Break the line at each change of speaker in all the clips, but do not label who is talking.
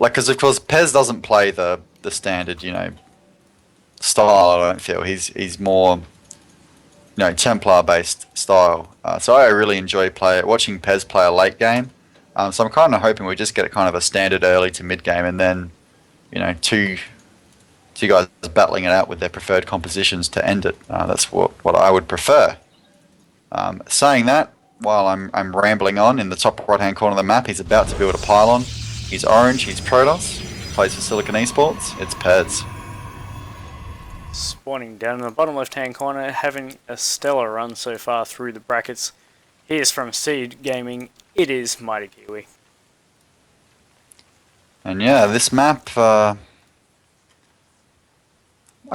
like, because of course Pezz doesn't play the standard, style. I don't feel he's more, Templar based style. So I really enjoy watching Pezz play a late game. So I'm kind of hoping we just get kind of a standard early to mid game, and then two guys battling it out with their preferred compositions to end it. That's what I would prefer. Saying that, while I'm rambling on, in the top right hand corner of the map, he's about to build a pylon. He's orange. He's Protoss. Plays for Silicon Esports. It's Pezz.
Spawning down in the bottom left hand corner, having a stellar run so far through the brackets. He is from Seed Gaming. It is MightyKiwi.
And yeah, this map, I'm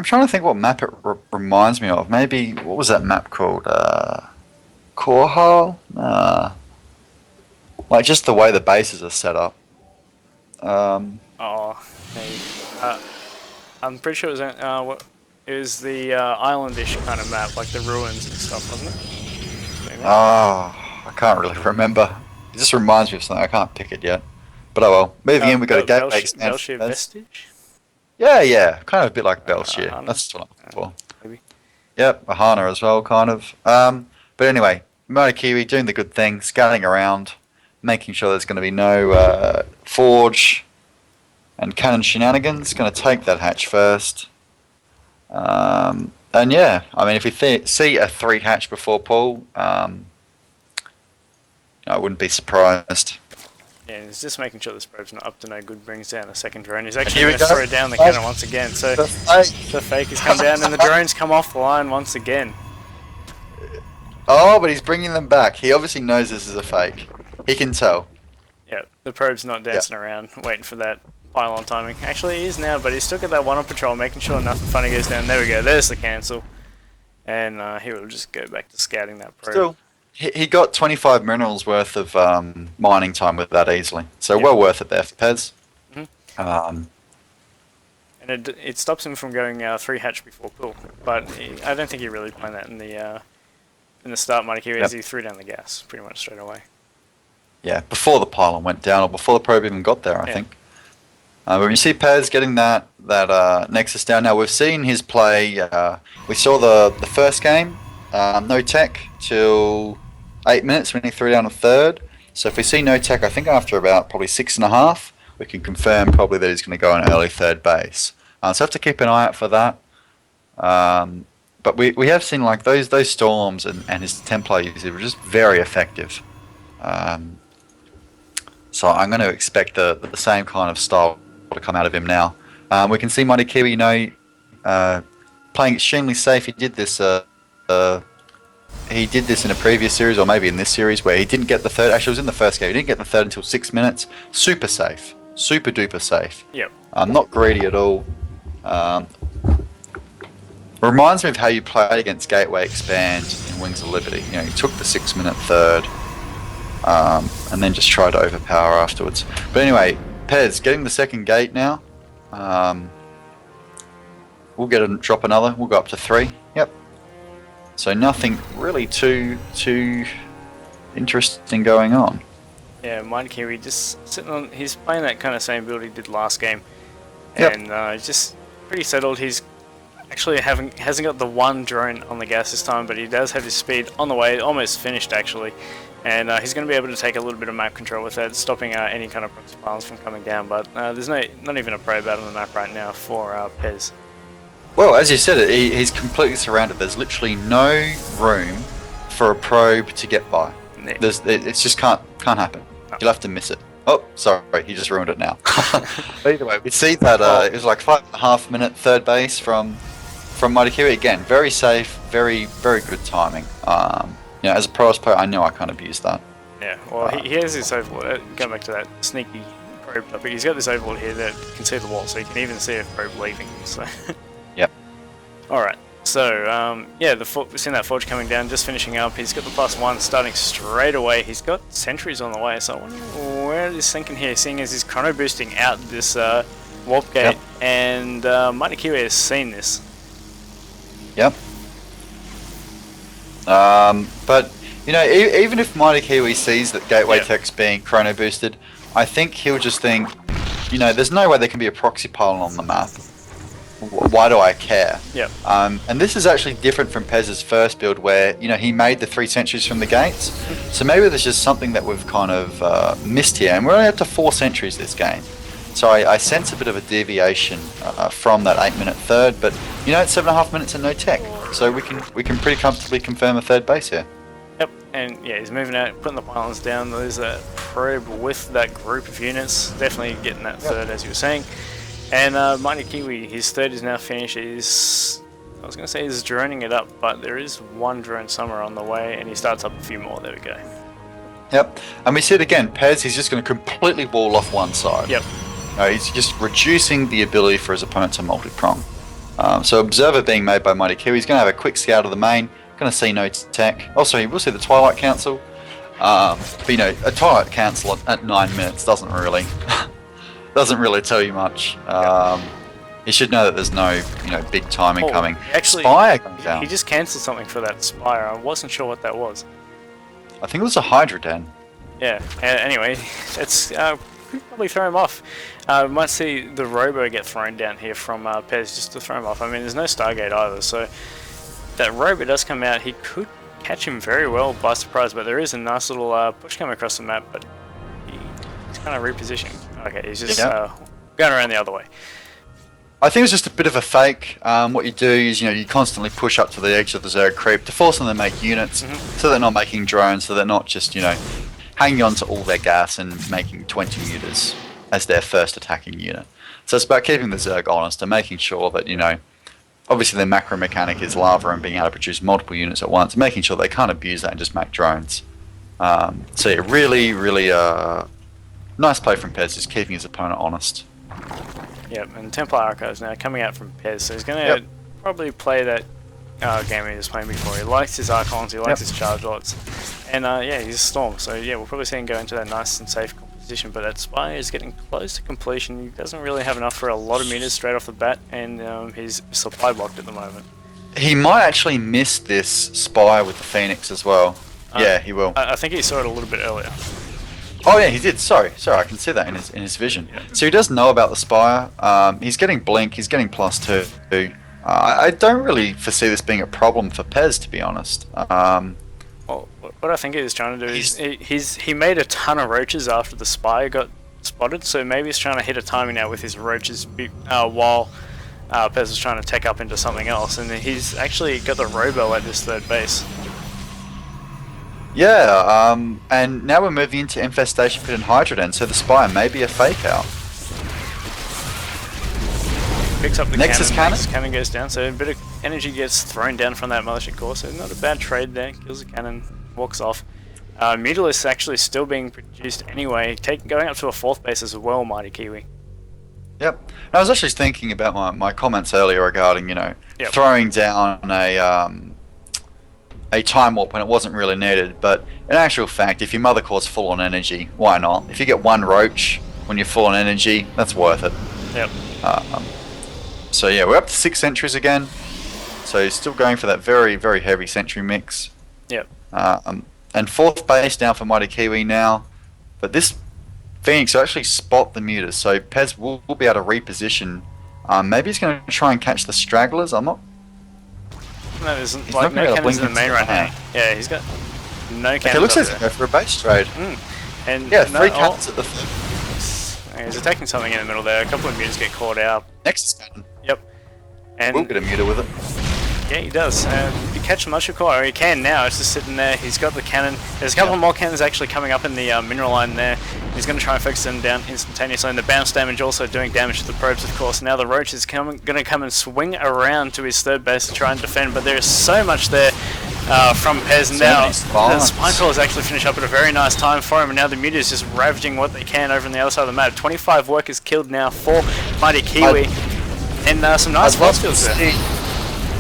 trying to think what map it reminds me of. Maybe, what was that map called? Korhal? Like just the way the bases are set up.
Maybe. I'm pretty sure it was it was the islandish kind of map, like the ruins and stuff, wasn't it? Maybe.
I can't really remember. It just reminds me of something. I can't pick it yet. But oh well. Moving in, we got a gateway expansion.
Belshire Vestige?
Yeah. Kind of a bit like Belshire. That's what I'm looking for.
Maybe.
Yep, Ahana as well, kind of. But anyway, MightyKiwi doing the good thing, scouting around, making sure there's going to be no forge and cannon shenanigans. Going to take that hatch first. And yeah, I mean, if we see a 3 hatch before pull, I wouldn't be surprised.
Yeah, he's just making sure this probe's not up to no good, brings down a second drone. He's actually going to throw down the cannon once again. So the fake has come down and the drones come off the line once again.
Oh, but he's bringing them back. He obviously knows this is a fake. He can tell.
Yeah, the probe's not dancing around, waiting for that pylon timing. Actually, he is now, but he's still got that one on patrol, making sure nothing funny goes down. There we go, there's the cancel. And he will just go back to scouting that probe.
Still, he got 25 minerals worth of mining time with that easily. So well worth it there for Pezz.
And it stops him from going 3 hatch before pull. But I don't think he really planned that in the start, MightyKiwi, as he threw down the gas pretty much straight away. Yeah,
before the pylon went down, or before the probe even got there, I think. When you see Pezz getting that Nexus down, now we've seen his play. We saw the first game, no tech till 8 minutes when he threw down a third. So if we see no tech, I think after about probably 6.5, we can confirm probably that he's going to go an early third base. So have to keep an eye out for that. But we have seen like those storms and his Templar usage were just very effective. So I'm going to expect the same kind of style to come out of him now. We can see MightyKiwi, playing extremely safe. He did this in a previous series, or maybe in this series, where he didn't get the third. Actually, it was in the first game. He didn't get the third until 6 minutes. Super safe. Super duper safe.
Yep.
Not greedy at all. Reminds me of how you played against Gateway Expand in Wings of Liberty. You took the 6 minute third, and then just tried to overpower afterwards. But anyway, Pezz getting the second gate now. We'll drop another. We'll go up to 3. Yep. So nothing really too interesting going on.
Yeah, MightyKiwi just sitting on. He's playing that kind of same build he did last game, and just pretty settled. He's actually hasn't got the one drone on the gas this time, but he does have his speed on the way, almost finished actually, and he's going to be able to take a little bit of map control with that, stopping any kind of proxy piles from coming down. But there's not even a probe out on the map right now for Pezz.
Well, as you said, he's completely surrounded. There's literally no room for a probe to get by.
Yeah.
It just can't happen. No. You'll have to miss it. Oh, sorry, he just ruined it now. But either way, we see that it was like 5.5 minute third base from MightyKiwi. Again, very safe, very good timing. As a Protoss player, I know I can't abuse that.
Yeah, well, he has this overlord. Going back to that sneaky probe topic, he's got this overlord here that can see the wall, so you can even see a probe leaving. So.
Yep.
All right. So we've seen that forge coming down, just finishing up. He's got the +1 starting straight away. He's got sentries on the way, so I wonder where he's thinking here, seeing as he's chrono boosting out this warp gate, and MightyKiwi has seen this.
Yep. But even if MightyKiwi sees that Gateway Tech's being chrono boosted, I think he'll just think, you know, there's no way there can be a proxy pylon on the map. Why do I care?
Yep.
And this is actually different from Pezz's first build where, you know, he made the 3 sentries from the gates. So maybe there's just something that we've kind of missed here. And we're only up to 4 sentries this game. So I sense a bit of a deviation from that 8-minute third. But, you know, it's 7.5 minutes and no tech. So we can pretty comfortably confirm a third base here.
Yep, and yeah, he's moving out, putting the pylons down. There's a probe with that group of units. Definitely getting that third, as you were saying. And MightyKiwi, his third is now finished. I was going to say he's droning it up, but there is one drone somewhere on the way, and he starts up a few more. There we go.
Yep, and we see it again. Pezz, he's just going to completely wall off one side.
Yep.
He's just reducing the ability for his opponent to multi-prong. So observer being made by MightyKiwi. He's going to have a quick scout of the main. Going to see no tech. Also, he will see the Twilight Council. But you know, a Twilight Council at 9 minutes doesn't really tell you much. You should know that there's no, you know, big timing coming.
Actually,
Spire comes down.
He just cancelled something for that Spire. I wasn't sure what that was.
I think it was a Hydra Den.
Yeah. Anyway, it's probably throw him off. We might see the Robo get thrown down here from Pezz just to throw him off. I mean, there's no Stargate either, so that Robo does come out. He could catch him very well by surprise, but there is a nice little push coming across the map, but he's kind of repositioning. Okay, he's just going around the other way.
I think it's just a bit of a fake. What you do is, you know, you constantly push up to the edge of the Zerg creep to force them to make units, so they're not making drones, so they're not just, you know, hanging on to all their gas and making 20 meters as their first attacking unit. So it's about keeping the Zerg honest and making sure that, you know, obviously their macro mechanic is lava and being able to produce multiple units at once, making sure they can't abuse that and just make drones. So yeah, really nice play from Pezz, just keeping his opponent honest.
Yep, and Templar Archives now coming out from Pezz, so he's going to probably play that game he was playing before. He likes his Archons, he likes his Charge Lots, and yeah, he's a Storm, so yeah, we'll probably see him go into that nice and safe position, but that Spire is getting close to completion. He doesn't really have enough for a lot of meters straight off the bat, and he's supply blocked at the moment.
He might actually miss this Spire with the Phoenix as well. Yeah, he will.
I think he saw it a little bit earlier.
Oh yeah, he did. Sorry, I can see that in his vision. Yeah. So he does know about the Spire. He's getting Blink. He's getting +2. I don't really foresee this being a problem for Pezz, to be honest.
Well, what I think he was trying to do is he made a ton of roaches after the Spire got spotted. So maybe he's trying to hit a timing now with his roaches while Pezz is trying to tech up into something else, and he's actually got the Robo at this third base.
Yeah, and now we're moving into Infestation Pit and Hydra Den, so the Spire may be a fake out.
Picks up the
Nexus
cannon.
Cannon?
Cannon goes down, so a bit of energy gets thrown down from that Mothership core, so not a bad trade there. Kills the cannon, walks off. Mutalisks actually still being produced anyway, going up to a 4th base as well, MightyKiwi.
Yep. I was actually thinking about my comments earlier regarding, you know, throwing down a time warp when it wasn't really needed, but in actual fact, if your mother core's full on energy, why not? If you get one roach when you're full on energy, that's worth it.
Yep.
So yeah, we're up to 6 sentries again. So still going for that very, very heavy sentry mix.
Yep.
And 4th base down for MightyKiwi now, but this Phoenix will actually spot the mutas, so Pezz will be able to reposition. Maybe he's going to try and catch the stragglers. I'm not.
No, there's like no cannons in the main right now. Yeah, he's got no cannons.
Okay, looks like he's going for a base trade.
And
yeah, 3 cannons at the
he's attacking something in the middle there. A couple of mutas get caught out.
Nexus cannon.
Yep. And
we'll get a muta with it.
Yeah, he does. You catch the Mothership core, or he can now. It's just sitting there. He's got the cannon. There's a couple more cannons actually coming up in the mineral line there. He's going to try and focus them down instantaneously. And the bounce damage also doing damage to the probes, of course. Now the Roach is going to come and swing around to his 3rd base to try and defend. But there is so much there from Pezz now. The Spine Crawlers actually finish up at a very nice time for him. And now the Muta is just ravaging what they can over on the other side of the map. 25 workers killed now for MightyKiwi. And some nice force fields there.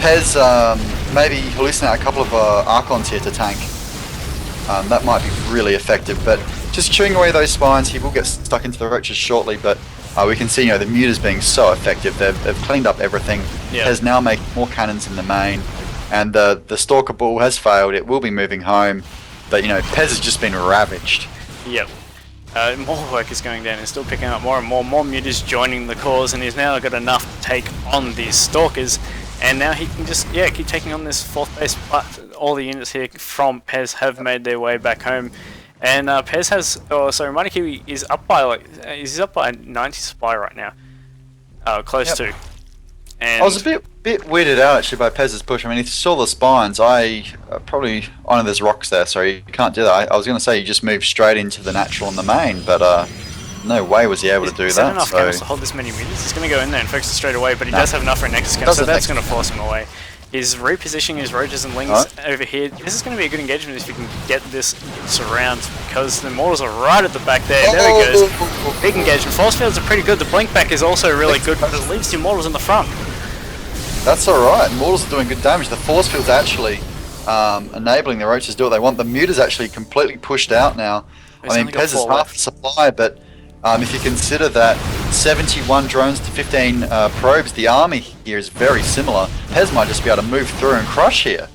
Pezz maybe hallucinate a couple of Archons here to tank. That might be really effective, but just chewing away those spines, he will get stuck into the roaches shortly, but we can see, you know, the mutas being so effective. They've cleaned up everything. Pezz now making more cannons in the main, and the Stalker Bull has failed. It will be moving home, but you know, Pezz has just been ravaged.
Yep. more work is going down. He's still picking up more and more. More mutas joining the cause, and he's now got enough to take on these stalkers. And now he can just keep taking on this 4th base. But all the units here from Pezz have made their way back home. And Pezz has, MightyKiwi is up by he's up by 90 supply right now, close to. And
I was a bit weirded out actually by Pezz's push. I mean, if you saw the spines, I probably, I know there's rocks there, so you can't do that. I was going to say you just move straight into the natural and the main, but no way was he able to do
he's
that.
Enough cannons to hold this many meters. He's going to go in there and focus it straight away, but he does have enough for a Nexus cannon, so that's going to force him away. He's repositioning his Roaches and Lings over here. This is going to be a good engagement if you can get this surround, because the Immortals are right at the back there. There he goes. Big engagement. Force fields are pretty good. The blink back is also really good, but it leaves the Immortals in the front.
That's alright. Immortals are doing good damage. The force field's actually enabling the Roaches to do what they want. The Muta's actually completely pushed out now. I mean, Pezz is half the supply, but if you consider that 71 drones to 15 probes, the army here is very similar. Pezz might just be able to move through and crush here.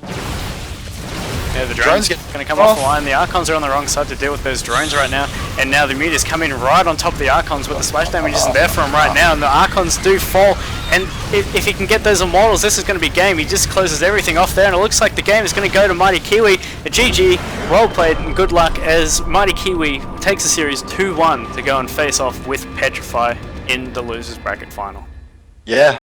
Yeah, the drones going to come off the line. The Archons are on the wrong side to deal with those drones right now. And now the Muta's coming right on top of the Archons, but the splash damage isn't there for him right now. And the Archons do fall. And if he can get those Immortals, this is going to be game. He just closes everything off there. And it looks like the game is going to go to MightyKiwi. A GG, well played, and good luck as MightyKiwi takes the series 2-1 to go and face off with Petrify in the losers bracket final.
Yeah.